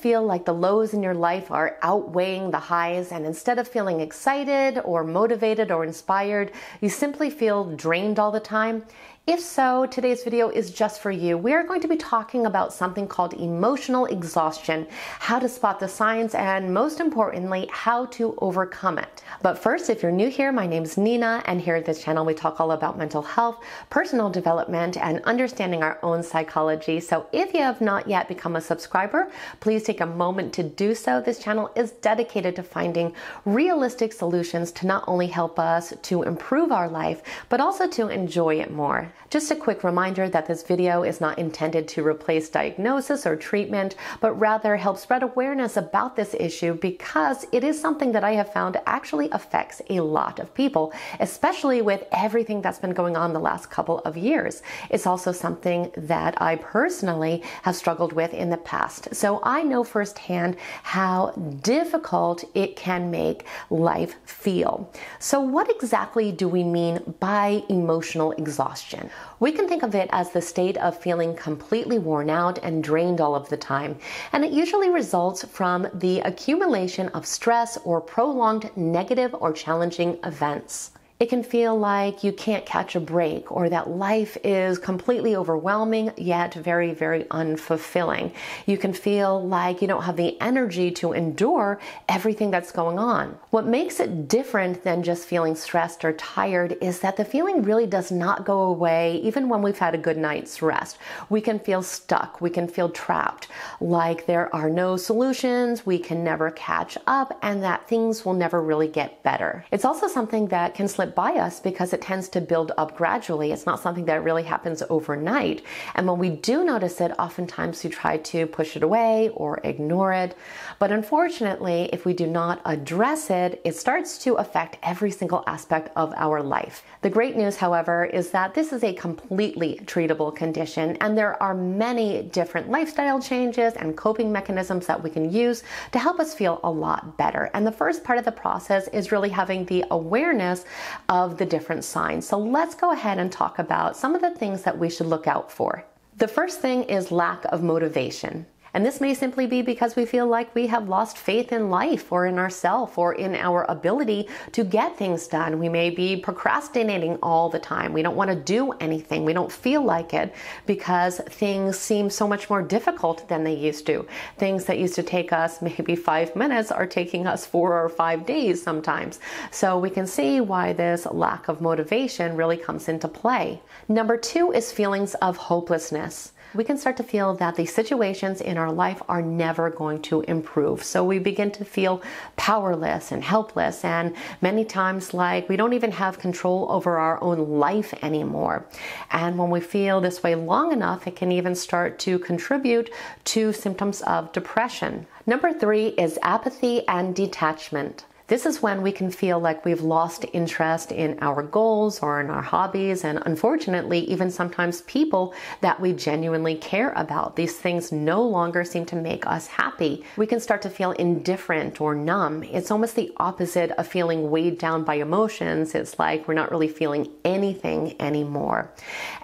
feel like the lows in your life are outweighing the highs, and instead of feeling excited or motivated or inspired, you simply feel drained all the time? If so, today's video is just for you. We are going to be talking about something called emotional exhaustion, how to spot the signs, and most importantly, how to overcome it. But first, if you're new here, my name's Nena, and here at this channel we talk all about mental health, personal development, and understanding our own psychology. So if you have not yet become a subscriber, please take a moment to do so. This channel is dedicated to finding realistic solutions to not only help us to improve our life, but also to enjoy it more. Just a quick reminder that this video is not intended to replace diagnosis or treatment, but rather help spread awareness about this issue because it is something that I have found actually affects a lot of people, especially with everything that's been going on the last couple of years. It's also something that I personally have struggled with in the past. So I know firsthand how difficult it can make life feel. So what exactly do we mean by emotional exhaustion? We can think of it as the state of feeling completely worn out and drained all of the time, and it usually results from the accumulation of stress or prolonged negative or challenging events. It can feel like you can't catch a break, or that life is completely overwhelming yet very, very unfulfilling. You can feel like you don't have the energy to endure everything that's going on. What makes it different than just feeling stressed or tired is that the feeling really does not go away even when we've had a good night's rest. We can feel stuck, we can feel trapped, like there are no solutions, we can never catch up, and that things will never really get better. It's also something that can slip by us because it tends to build up gradually. It's not something that really happens overnight. And when we do notice it, oftentimes we try to push it away or ignore it. But unfortunately, if we do not address it, it starts to affect every single aspect of our life. The great news, however, is that this is a completely treatable condition, and there are many different lifestyle changes and coping mechanisms that we can use to help us feel a lot better. And the first part of the process is really having the awareness of the different signs. So let's go ahead and talk about some of the things that we should look out for. The first thing is lack of motivation. And this may simply be because we feel like we have lost faith in life or in ourselves or in our ability to get things done. We may be procrastinating all the time. We don't want to do anything. We don't feel like it because things seem so much more difficult than they used to. Things that used to take us maybe 5 minutes are taking us 4 or 5 days sometimes. So we can see why this lack of motivation really comes into play. Number 2 is feelings of hopelessness. We can start to feel that the situations in our life are never going to improve. So we begin to feel powerless and helpless, and many times like we don't even have control over our own life anymore. And when we feel this way long enough, it can even start to contribute to symptoms of depression. Number 3 is apathy and detachment. This is when we can feel like we've lost interest in our goals or in our hobbies, and unfortunately, even sometimes people that we genuinely care about. These things no longer seem to make us happy. We can start to feel indifferent or numb. It's almost the opposite of feeling weighed down by emotions. It's like we're not really feeling anything anymore.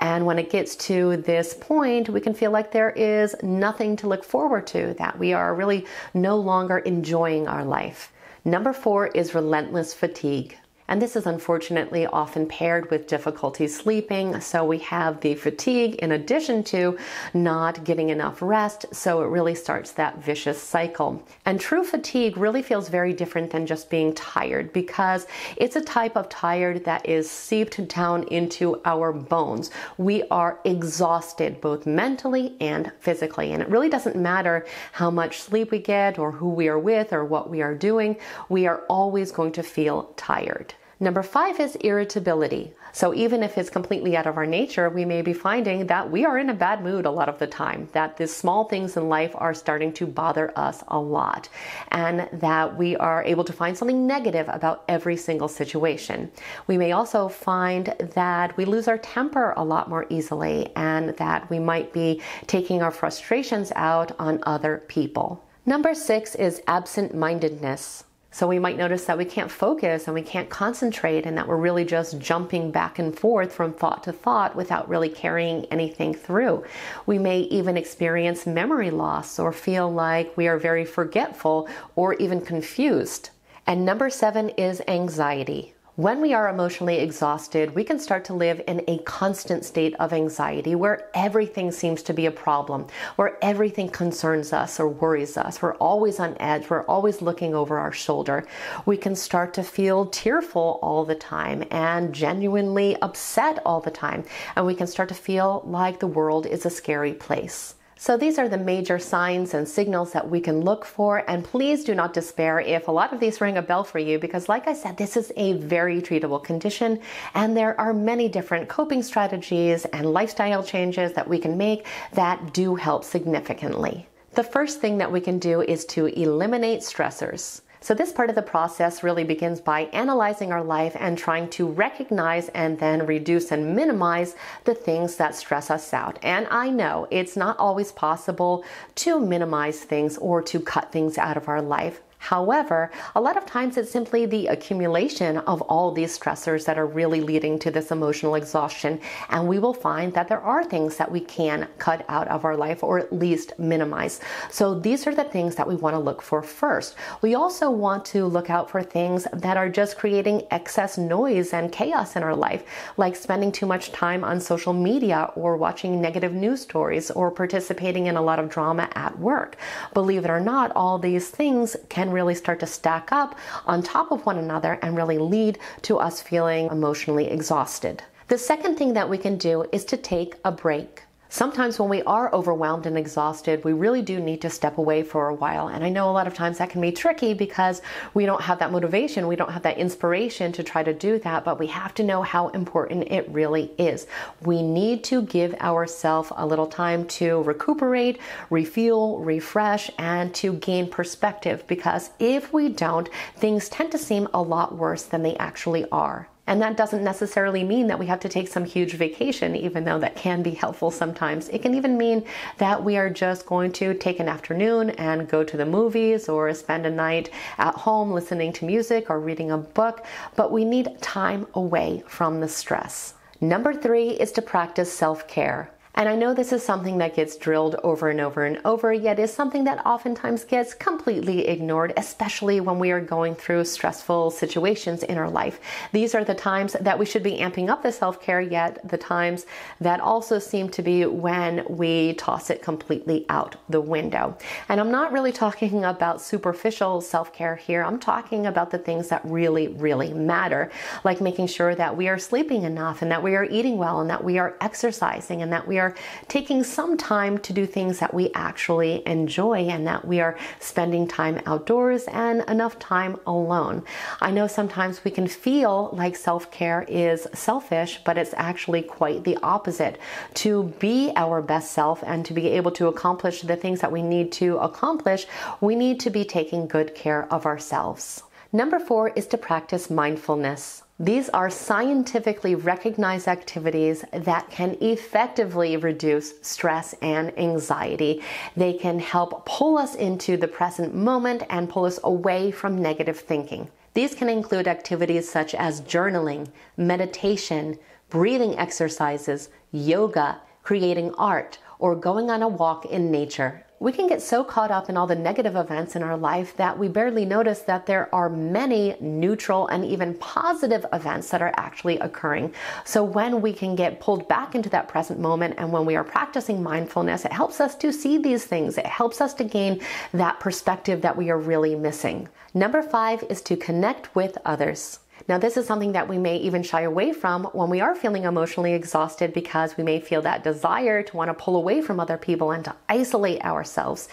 And when it gets to this point, we can feel like there is nothing to look forward to, that we are really no longer enjoying our life. Number 4 is relentless fatigue. And this is unfortunately often paired with difficulty sleeping. So we have the fatigue in addition to not getting enough rest. So it really starts that vicious cycle. And true fatigue really feels very different than just being tired, because it's a type of tired that is seeped down into our bones. We are exhausted both mentally and physically. And it really doesn't matter how much sleep we get or who we are with or what we are doing. We are always going to feel tired. Number 5 is irritability. So even if it's completely out of our nature, we may be finding that we are in a bad mood a lot of the time, that the small things in life are starting to bother us a lot, and that we are able to find something negative about every single situation. We may also find that we lose our temper a lot more easily, and that we might be taking our frustrations out on other people. Number 6 is absent-mindedness. So we might notice that we can't focus and we can't concentrate and that we're really just jumping back and forth from thought to thought without really carrying anything through. We may even experience memory loss or feel like we are very forgetful or even confused. And number 7 is anxiety. When we are emotionally exhausted, we can start to live in a constant state of anxiety where everything seems to be a problem, where everything concerns us or worries us. We're always on edge. We're always looking over our shoulder. We can start to feel tearful all the time and genuinely upset all the time. And we can start to feel like the world is a scary place. So these are the major signs and signals that we can look for, and please do not despair if a lot of these ring a bell for you, because like I said, this is a very treatable condition and there are many different coping strategies and lifestyle changes that we can make that do help significantly. The first thing that we can do is to eliminate stressors. So this part of the process really begins by analyzing our life and trying to recognize and then reduce and minimize the things that stress us out. And I know it's not always possible to minimize things or to cut things out of our life. However, a lot of times it's simply the accumulation of all these stressors that are really leading to this emotional exhaustion. And we will find that there are things that we can cut out of our life or at least minimize. So these are the things that we want to look for first. We also want to look out for things that are just creating excess noise and chaos in our life, like spending too much time on social media or watching negative news stories or participating in a lot of drama at work. Believe it or not, all these things can really start to stack up on top of one another and really lead to us feeling emotionally exhausted. The second thing that we can do is to take a break. Sometimes when we are overwhelmed and exhausted, we really do need to step away for a while. And I know a lot of times that can be tricky because we don't have that motivation, we don't have that inspiration to try to do that, but we have to know how important it really is. We need to give ourselves a little time to recuperate, refuel, refresh, and to gain perspective, because if we don't, things tend to seem a lot worse than they actually are. And that doesn't necessarily mean that we have to take some huge vacation, even though that can be helpful sometimes. It can even mean that we are just going to take an afternoon and go to the movies or spend a night at home listening to music or reading a book, but we need time away from the stress. Number 3 is to practice self-care. And I know this is something that gets drilled over and over and over, yet is something that oftentimes gets completely ignored, especially when we are going through stressful situations in our life. These are the times that we should be amping up the self-care, yet the times that also seem to be when we toss it completely out the window. And I'm not really talking about superficial self-care here. I'm talking about the things that really, really matter, like making sure that we are sleeping enough and that we are eating well and that we are exercising and that we are taking some time to do things that we actually enjoy and that we are spending time outdoors and enough time alone. I know sometimes we can feel like self-care is selfish, but it's actually quite the opposite. To be our best self and to be able to accomplish the things that we need to accomplish, we need to be taking good care of ourselves. Number 4 is to practice mindfulness. These are scientifically recognized activities that can effectively reduce stress and anxiety. They can help pull us into the present moment and pull us away from negative thinking. These can include activities such as journaling, meditation, breathing exercises, yoga, creating art, or going on a walk in nature. We can get so caught up in all the negative events in our life that we barely notice that there are many neutral and even positive events that are actually occurring. So when we can get pulled back into that present moment and when we are practicing mindfulness, it helps us to see these things. It helps us to gain that perspective that we are really missing. Number 5 is to connect with others. Now, this is something that we may even shy away from when we are feeling emotionally exhausted, because we may feel that desire to want to pull away from other people and to isolate ourselves.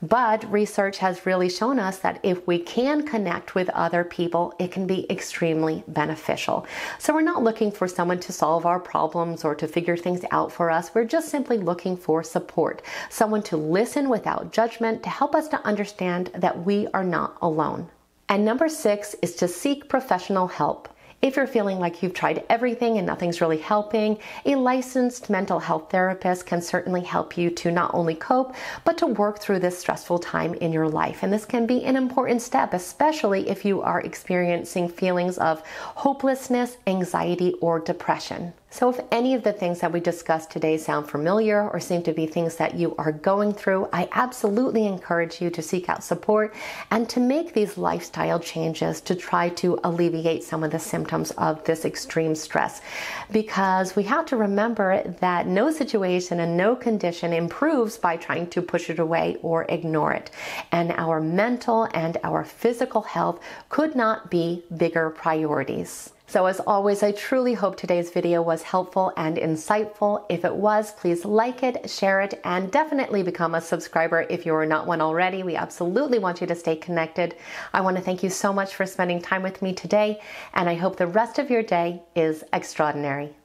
But research has really shown us that if we can connect with other people, it can be extremely beneficial. So we're not looking for someone to solve our problems or to figure things out for us. We're just simply looking for support, someone to listen without judgment, to help us to understand that we are not alone. And number 6 is to seek professional help. If you're feeling like you've tried everything and nothing's really helping, a licensed mental health therapist can certainly help you to not only cope, but to work through this stressful time in your life. And this can be an important step, especially if you are experiencing feelings of hopelessness, anxiety, or depression. So if any of the things that we discussed today sound familiar or seem to be things that you are going through, I absolutely encourage you to seek out support and to make these lifestyle changes to try to alleviate some of the symptoms of this extreme stress. Because we have to remember that no situation and no condition improves by trying to push it away or ignore it. And our mental and our physical health could not be bigger priorities. So as always, I truly hope today's video was helpful and insightful. If it was, please like it, share it, and definitely become a subscriber if you are not one already. We absolutely want you to stay connected. I want to thank you so much for spending time with me today, and I hope the rest of your day is extraordinary.